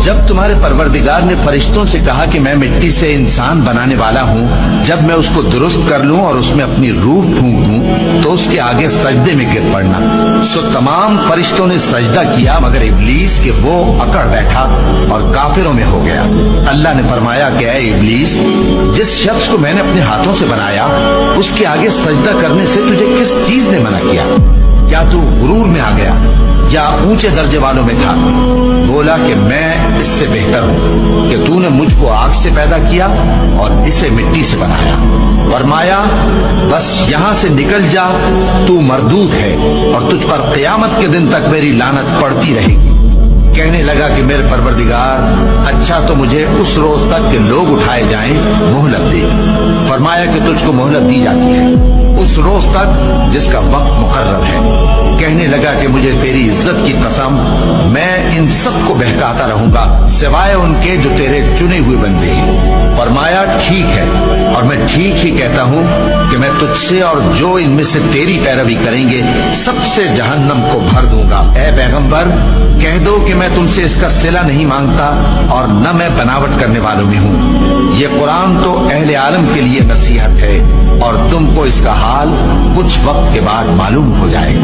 جب تمہارے پروردگار نے فرشتوں سے کہا کہ میں مٹی سے انسان بنانے والا ہوں، جب میں اس کو درست کر لوں اور اس میں اپنی روح پھونک دوں تو اس کے آگے سجدے میں گر پڑنا، سو تمام فرشتوں نے سجدہ کیا مگر ابلیس کہ وہ اکڑ بیٹھا اور کافروں میں ہو گیا۔ اللہ نے فرمایا کہ اے ابلیس، جس شخص کو میں نے اپنے ہاتھوں سے بنایا اس کے آگے سجدہ کرنے سے تجھے کس چیز نے منع کیا؟ کیا تو غرور میں آ گیا یا اونچے درجے والوں میں تھا؟ بولا کہ میں اس سے بہتر ہوں کہ تو نے مجھ کو آگ سے پیدا کیا اور اسے مٹی سے بنایا۔ فرمایا بس یہاں سے نکل جا، تو مردود ہے اور تجھ پر قیامت کے دن تک میری لعنت پڑتی رہے گی۔ کہنے لگا کہ میرے پروردگار، اچھا تو مجھے اس روز تک کہ لوگ اٹھائے جائیں مہلت دے۔ فرمایا کہ تجھ کو مہلت دی جاتی ہے اس روز تک جس کا وقت مقرر ہے۔ کہنے لگا کہ مجھے تیری عزت کی قسم، میں ان سب کو بہکاتا رہوں گا سوائے ان کے جو تیرے چنے ہوئے بندے ہیں۔ فرمایا ٹھیک ہے، اور میں ٹھیک ہی کہتا ہوں کہ میں تجھ سے اور جو ان میں سے تیری پیروی کریں گے سب سے جہنم کو بھر دوں گا۔ اے پیغمبر، کہہ دو کہ میں تم سے اس کا صلہ نہیں مانگتا اور نہ میں بناوٹ کرنے والوں میں ہوں۔ یہ قرآن تو اہل عالم کے لیے نصیحت ہے اور تم کو اس کا حال کچھ وقت کے بعد معلوم ہو جائے۔